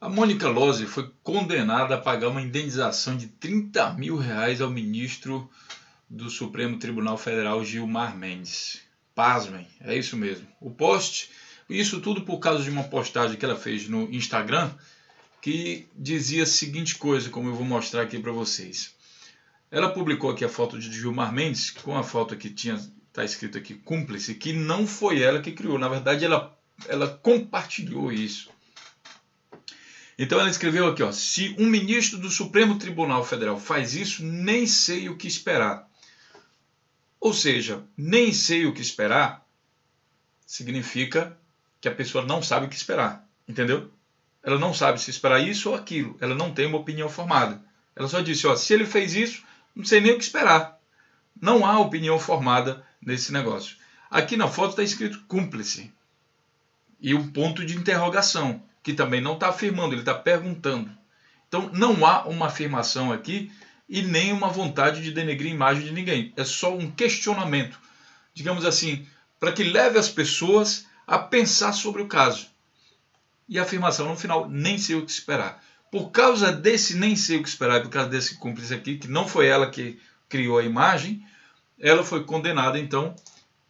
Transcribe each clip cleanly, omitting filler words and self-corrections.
A Mônica Lozzi foi condenada a pagar uma indenização de R$ 30 mil ao ministro do Supremo Tribunal Federal, Gilmar Mendes. Pasmem, é isso mesmo. O post, isso tudo por causa de uma postagem que ela fez no Instagram, que dizia a seguinte coisa, como eu vou mostrar aqui para vocês. Ela publicou aqui a foto de Gilmar Mendes, com a foto que está escrito aqui, cúmplice, que não foi ela que criou. Na verdade, ela compartilhou isso. Então ela escreveu aqui, se um ministro do Supremo Tribunal Federal faz isso, nem sei o que esperar. Ou seja, nem sei o que esperar significa que a pessoa não sabe o que esperar, entendeu? Ela não sabe se esperar isso ou aquilo, ela não tem uma opinião formada. Ela só disse, se ele fez isso, não sei nem o que esperar. Não há opinião formada nesse negócio. Aqui na foto está escrito cúmplice e um ponto de interrogação, que também não está afirmando, ele está perguntando. Então não há uma afirmação aqui e nem uma vontade de denegrir a imagem de ninguém. É só um questionamento, digamos assim, para que leve as pessoas a pensar sobre o caso. E a afirmação no final, nem sei o que esperar. Por causa desse nem sei o que esperar, por causa desse cúmplice aqui, que não foi ela que criou a imagem, ela foi condenada então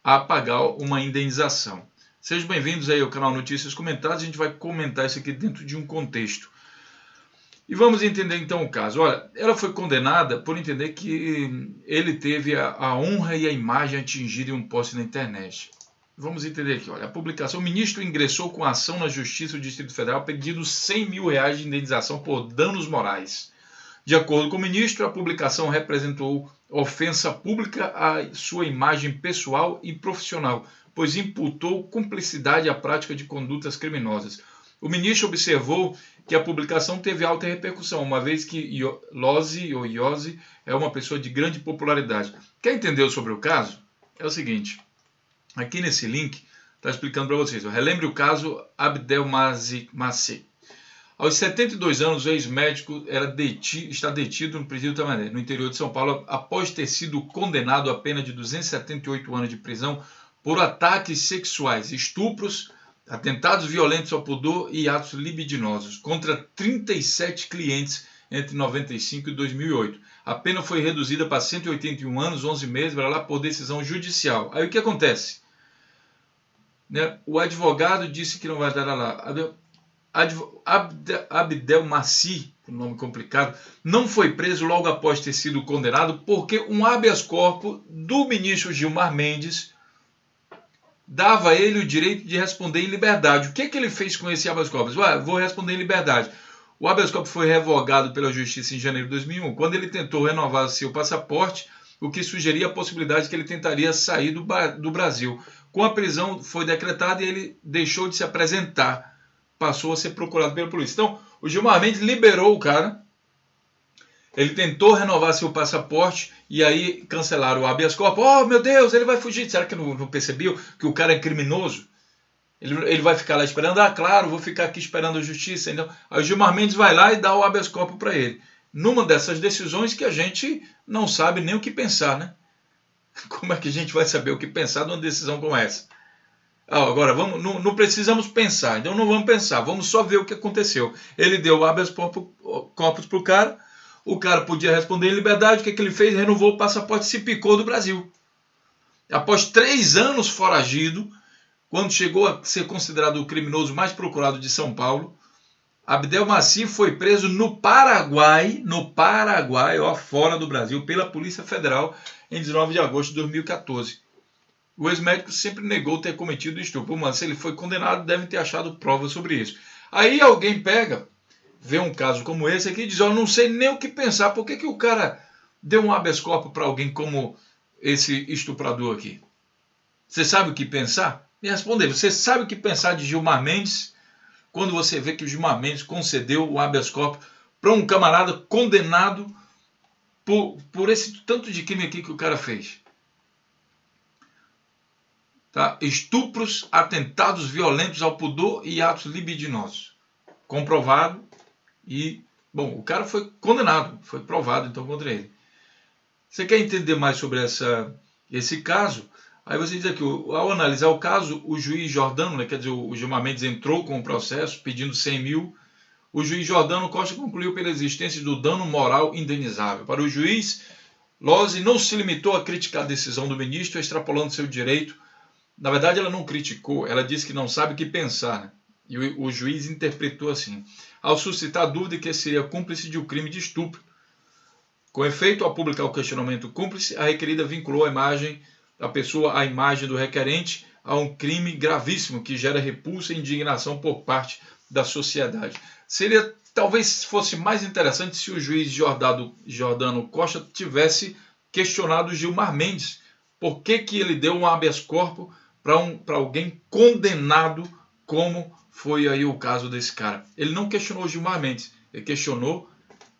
a pagar uma indenização. Sejam bem-vindos aí ao canal Notícias Comentadas. A gente vai comentar isso aqui dentro de um contexto. E vamos entender então o caso. Olha, ela foi condenada por entender que ele teve a honra e a imagem atingida em um post na internet. Vamos entender aqui. Olha, a publicação. O ministro ingressou com ação na Justiça do Distrito Federal pedindo R$100 mil de indenização por danos morais. De acordo com o ministro, a publicação representou ofensa pública à sua imagem pessoal e profissional, pois imputou cumplicidade à prática de condutas criminosas. O ministro observou que a publicação teve alta repercussão, uma vez que Lozzi é uma pessoa de grande popularidade. Quer entender sobre o caso? É o seguinte, aqui nesse link está explicando para vocês. Relembre o caso Abdelmazi. Aos 72 anos, o ex-médico está detido no presídio Tamandaré, no interior de São Paulo, após ter sido condenado a pena de 278 anos de prisão por ataques sexuais, estupros, atentados violentos ao pudor e atos libidinosos contra 37 clientes entre 95 e 2008. A pena foi reduzida para 181 anos, 11 meses, por decisão judicial. Aí o que acontece? O advogado disse que não vai dar lá. Abdelmazi, um nome complicado, não foi preso logo após ter sido condenado porque um habeas corpus do ministro Gilmar Mendes dava a ele o direito de responder em liberdade. O que ele fez com esse habeas corpus? Vou responder em liberdade. O habeas corpus foi revogado pela Justiça em janeiro de 2001, quando ele tentou renovar seu passaporte, o que sugeria a possibilidade que ele tentaria sair do Brasil. Com a prisão foi decretada e ele deixou de se apresentar. Passou a ser procurado pela polícia. Então, o Gilmar Mendes liberou o cara, ele tentou renovar seu passaporte e aí cancelaram o habeas corpus. Oh, meu Deus, ele vai fugir. Será que não percebeu que o cara é criminoso? Ele vai ficar lá esperando? Claro, vou ficar aqui esperando a justiça. Então, aí o Gilmar Mendes vai lá e dá o habeas corpus para ele. Numa dessas decisões que a gente não sabe nem o que pensar, né? Como é que a gente vai saber o que pensar numa decisão como essa? Agora, não precisamos pensar, então não vamos pensar, vamos só ver o que aconteceu. Ele deu o habeas corpus para o cara podia responder em liberdade. O que ele fez? Renovou o passaporte e se picou do Brasil. Após 3 anos foragido, quando chegou a ser considerado o criminoso mais procurado de São Paulo, Abdelmazi foi preso no Paraguai, fora do Brasil, pela Polícia Federal em 19 de agosto de 2014. O ex-médico sempre negou ter cometido estupro, mas se ele foi condenado, deve ter achado provas sobre isso. Aí alguém vê um caso como esse aqui e diz, eu não sei nem o que pensar, por que o cara deu um habeas corpus para alguém como esse estuprador aqui? Você sabe o que pensar? Me responda, você sabe o que pensar de Gilmar Mendes, quando você vê que o Gilmar Mendes concedeu o habeas corpus para um camarada condenado por esse tanto de crime aqui que o cara fez? Tá? Estupros, atentados violentos ao pudor e atos libidinosos. Comprovado e, o cara foi condenado, foi provado então contra ele. Você quer entender mais sobre esse caso? Aí você diz aqui, ao analisar o caso, o juiz Jordano, quer dizer, o Gilmar Mendes entrou com o processo pedindo 100 mil, O juiz Jordano Costa concluiu pela existência do dano moral indenizável. Para o juiz, Lose não se limitou a criticar a decisão do ministro, extrapolando seu direito. Na verdade, ela não criticou, ela disse que não sabe o que pensar, né? E o juiz interpretou assim, ao suscitar a dúvida que seria cúmplice de um crime de estupro. Com efeito, ao publicar o questionamento cúmplice, a requerida vinculou a pessoa à imagem do requerente a um crime gravíssimo que gera repulsa e indignação por parte da sociedade. Talvez fosse mais interessante se o juiz Jordano Costa tivesse questionado Gilmar Mendes. Por que ele deu um habeas corpus para alguém condenado, como foi aí o caso desse cara? Ele não questionou Gilmar Mendes, ele questionou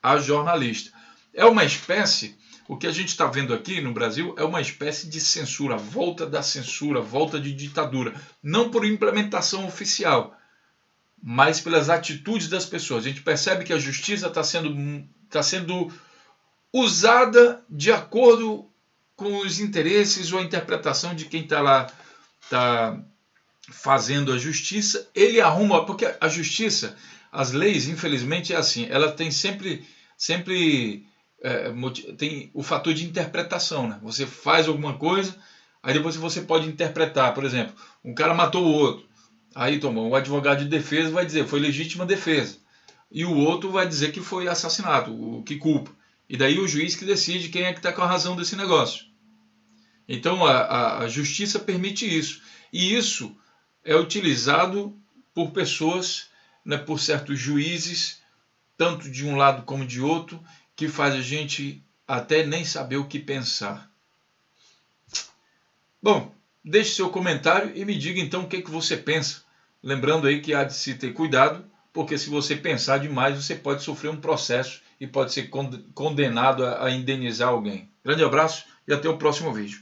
a jornalista. É uma espécie, o que a gente está vendo aqui no Brasil é uma espécie de censura, volta da censura, volta de ditadura. Não por implementação oficial, mas pelas atitudes das pessoas. A gente percebe que a justiça está sendo usada de acordo com os interesses ou a interpretação de quem está lá fazendo a justiça. Ele arruma, porque a justiça, as leis, infelizmente, é assim, ela tem sempre tem o fator de interpretação, né? Você faz alguma coisa, aí depois você pode interpretar. Por exemplo, um cara matou o outro, aí o advogado de defesa vai dizer foi legítima defesa, e o outro vai dizer que foi assassinato, o que culpa. E daí o juiz que decide quem é que está com a razão desse negócio. Então a justiça permite isso. E isso é utilizado por pessoas, né, por certos juízes, tanto de um lado como de outro, que faz a gente até nem saber o que pensar. Bom, deixe seu comentário e me diga então o que você pensa. Lembrando aí que há de se ter cuidado, porque se você pensar demais, você pode sofrer um processo e pode ser condenado a indenizar alguém. Grande abraço e até o próximo vídeo.